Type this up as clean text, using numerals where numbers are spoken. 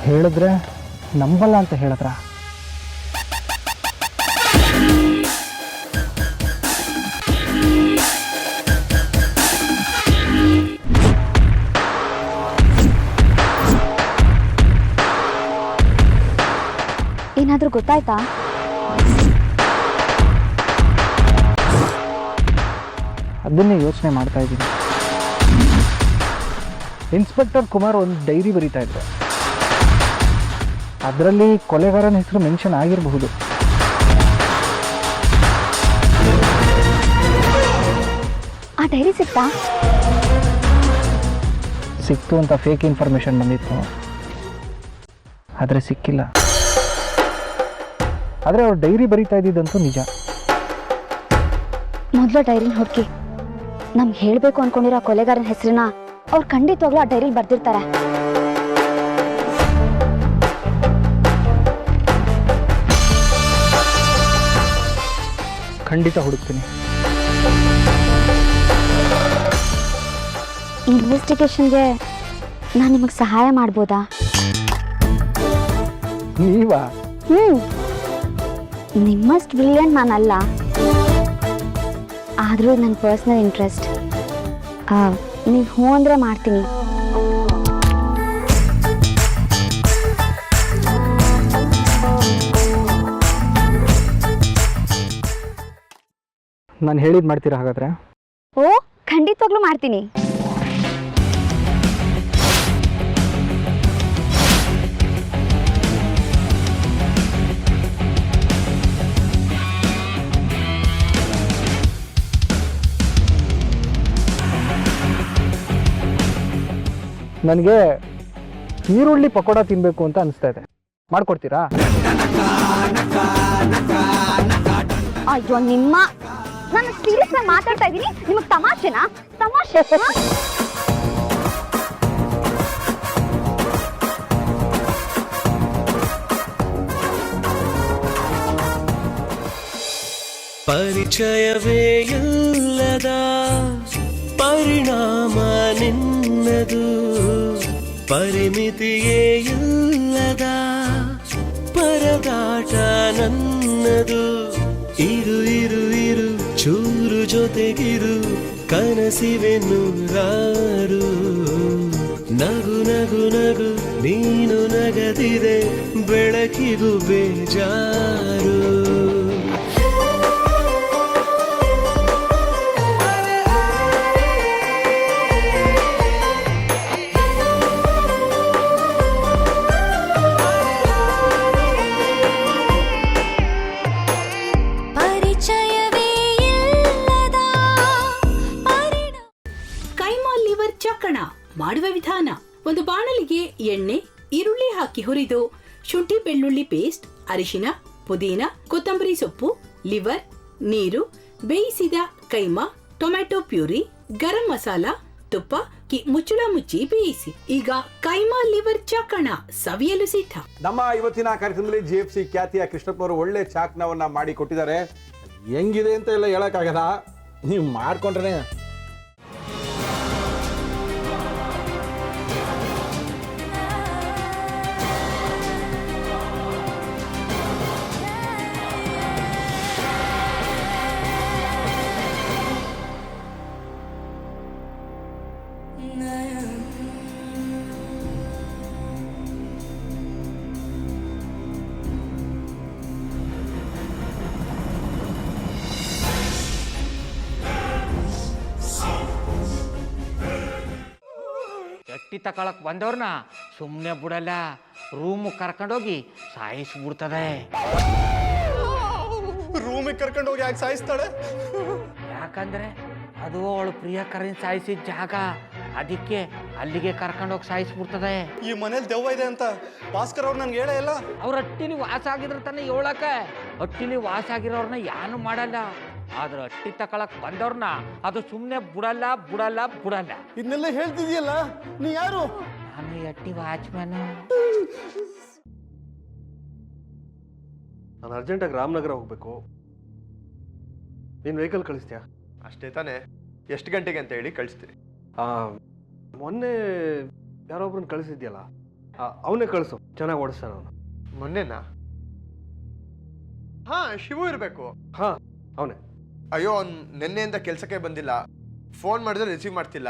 ಹೇಳಿದ್ರೆ ನಂಬಲ್ಲ ಅಂತ ಹೇಳಿದ್ರ? ಏನಾದರೂ ಗೊತ್ತಾಯ್ತಾ? ಅದನ್ನೇ ಯೋಚನೆ ಮಾಡ್ತಾ ಇದ್ದೀನಿ. ಇನ್ಸ್ಪೆಕ್ಟರ್ ಕುಮಾರ್ ಒಂದು ಡೈರಿ ಬರೀತಾ ಇದ್ರು. ಅದರಲ್ಲಿ ಕೊಲೆಗಾರನ ಹೆಸರು ಮೆನ್ಷನ್ ಆಗಿರಬಹುದು. ಆ ಡೈರಿ ಸಿಕ್ತಾ? ಸಿಕ್ತು ಅಂತ ಫೇಕ್ ಇನ್ಫಾರ್ಮೇಶನ್ ಬಂದಿತ್ತು, ಆದರೆ ಸಿಕ್ಕಿಲ್ಲ. ಆದರೆ ಅವ್ರು ಡೈರಿ ಬರೀತಾ ಇದ್ದಿದ್ದಂತೂ ನಿಜ. ಮೊದಲು ಡೈರಿನ ಹುಡುಕಿ ನಮ್ಗೆ ಹೇಳಬೇಕು ಅನ್ಕೊಂಡಿರೋ ಕೊಲೆಗಾರನ ಹೆಸರನ್ನ ಅವ್ರು ಖಂಡಿತವಾಗ್ಲೂ ಆ ಡೈರಿಲಿ ಬರ್ದಿರ್ತಾರೆ. ಖಂಡಿತ ಹುಡುಕ್ತೀನಿ. ಇನ್ವೆಸ್ಟಿಗೇಷನ್ಗೆ ನಾನು ನಿಮಗೆ ಸಹಾಯ ಮಾಡ್ಬೋದಾ? ನೀವಾ? ನಿಮ್ಮಷ್ಟು ಬ್ರಿಲಿಯಂಟ್ ನಾನಲ್ಲ, ಆದರೂ ನನ್ನ ಪರ್ಸ್ನಲ್ ಇಂಟ್ರೆಸ್ಟ್. ನೀವು ಹ್ಞೂ ಅಂದರೆ ಮಾಡ್ತೀನಿ. ನಾನು ಹೇಳಿದ್ದು ಮಾಡ್ತೀರಾ ಹಾಗಾದ್ರೆ? ಓ, ಖಂಡಿತವಾಗ್ಲೂ ಮಾಡ್ತೀನಿ. ನನಗೆ ಈರುಳ್ಳಿ ಪಕೋಡ ತಿನ್ನಬೇಕು ಅಂತ ಅನಿಸ್ತಾ ಇದೆ, ಮಾಡ್ಕೊಡ್ತೀರಾ? ಅಯ್ಯೋ ನಿಮ್ಮ, ನಾನು ಸೀರಿಯಸ್ ಆಗಿ ಮಾತಾಡ್ತಾ ಇದ್ದೀನಿ, ನಿಮಗೆ ತಮಾಷೆನಾ? ತಮಾಷೆ. ಪರಿಚಯವೇ ಇಲ್ಲದ ಪರಿಣಾಮ ನಿನ್ನದು, ಪರಿಮಿತಿಯೇ ಇಲ್ಲದ ಪರದಾಟ ನನ್ನದು. ಇರು ಇರು ಇರು ಚೂರು ಜೊತೆಗಿರು, ಕನಸಿವೆ ನೂರಾರು. ನಗು ನಗು ನಗು ನೀನು ನಗದಿದೆ, ಬೆಳಕಿಗೂ ಬೇಜಾರು. ಮಾಡುವ ವಿಧಾನ: ಒಂದು ಬಾಣಲಿಗೆ ಎಣ್ಣೆ, ಈರುಳ್ಳಿ ಹಾಕಿ ಹುರಿದು ಶುಂಠಿ ಬೆಳ್ಳುಳ್ಳಿ ಪೇಸ್ಟ್, ಅರಿಶಿನ, ಪುದೀನ, ಕೊತ್ತಂಬರಿ ಸೊಪ್ಪು, ಲಿವರ್, ನೀರು, ಬೇಯಿಸಿದ ಕೈಮಾ, ಟೊಮ್ಯಾಟೊ ಪ್ಯೂರಿ, ಗರಂ ಮಸಾಲ, ತುಪ್ಪ ಮುಚ್ಚಳ ಮುಚ್ಚಿ ಬೇಯಿಸಿ. ಈಗ ಕೈಮಾ ಲಿವರ್ ಚಾಕಣ ಸವಿಯಲು ಸಿದ್ಧ. ನಮ್ಮ ಇವತ್ತಿನ ಕಾರ್ಯಕ್ರಮದಲ್ಲಿ GFC ಖ್ಯಾತಿಯ ಕೃಷ್ಣಪ್ಪ ಅವರು ಒಳ್ಳೆ ಚಾಕ್ನವನ್ನ ಮಾಡಿ ಕೊಟ್ಟಿದ್ದಾರೆ. ಹೆಂಗಿದೆ ಅಂತ ಎಲ್ಲ ಹೇಳಕ್ಕಾಗಲ್ಲ, ನೀವು ಮಾಡ್ಕೊಂಡ್ರೆ. ಎಟ್ಟಿ ತಕೊಳಕ್ ಬಂದವ್ರನ್ನ ಸುಮ್ಮನೆ ಬಿಡಲ್ಲ, ರೂಮ್ ಕರ್ಕೊಂಡೋಗಿ ಸಾಯಿಸ್ಬಿಡ್ತದೆ. ರೂಮಿಗೆ ಕರ್ಕೊಂಡು ಹೋಗಿ ಯಾಕೆ ಸಾಯಿಸ್ತಾಳೆ? ಯಾಕಂದ್ರೆ ಅದು ಅವಳು ಪ್ರಿಯಕರನ್ ಸಾಯಿಸಿದ ಜಾಗ, ಅದಕ್ಕೆ ಅಲ್ಲಿಗೆ ಕರ್ಕೊಂಡೋಗಿ ಸಾಯಿಸ್ಬಿಡ್ತದೆ. ಈ ಮನೇಲಿ ದೆವ್ವ ಇದೆ ಅಂತ ಭಾಸ್ಕರ್ ಅವ್ರು ನನ್ಗೆ ಹೇಳೇ ಇಲ್ಲ. ಅವ್ರ ಹಟ್ಟಿಲಿ ವಾಸ ಆಗಿದ್ರೆ ತಾನೆ ಹೇಳಕ. ಹಟ್ಟಿಲಿ ವಾಸ ಆಗಿರೋರ್ನ ಯಾನು ಮಾಡಲ್ಲ, ಆದ್ರೆ ಹಟ್ಟಿ ತಕೊಳಕ್ ಬಂದವ್ರನ್ನ ಅದು ಸುಮ್ಮನೆ ಬಿಡಲ್ಲ ಬಿಡಲ್ಲ ಬಿಡಲ್ಲ. ಇದನ್ನೆಲ್ಲ ಹೇಳ್ತಿದ್ಯಲ್ಲ, ನೀ ಯಾರು? ನಾನು ಹಟ್ಟಿ ವಾಚ್ಮ್ಯಾನ್. ನಾನು ಅರ್ಜೆಂಟಾಗಿ ರಾಮನಗರ ಹೋಗ್ಬೇಕು. ನೀನು ವೆಹಿಕಲ್ ಕಳಿಸ್ತೀಯಾ? ಅಷ್ಟೇ ತಾನೇ. ಎಷ್ಟು ಗಂಟೆಗೆ ಅಂತ ಹೇಳಿ ಕಳಿಸ್ತೀನಿ. ಮೊನ್ನೆ ಯಾರೊಬ್ರನ್ನ ಕಳಿಸಿದ್ಯಲ್ಲ, ಅವನೇ ಕಳಿಸು, ಚೆನ್ನಾಗಿ ಓಡಿಸ್ತಾನೆ ಅವನು. ಮೊನ್ನೆನಾ? ಹಾ, ಶಿವು ಇರಬೇಕು. ಹಾಂ, ಅವನೇ. ಅಯ್ಯೋ, ಅವ್ನು ನಿನ್ನೆಯಿಂದ ಕೆಲಸಕ್ಕೆ ಬಂದಿಲ್ಲ. ಫೋನ್ ಮಾಡಿದ್ರೆ ರಿಸೀವ್ ಮಾಡ್ತಿಲ್ಲ.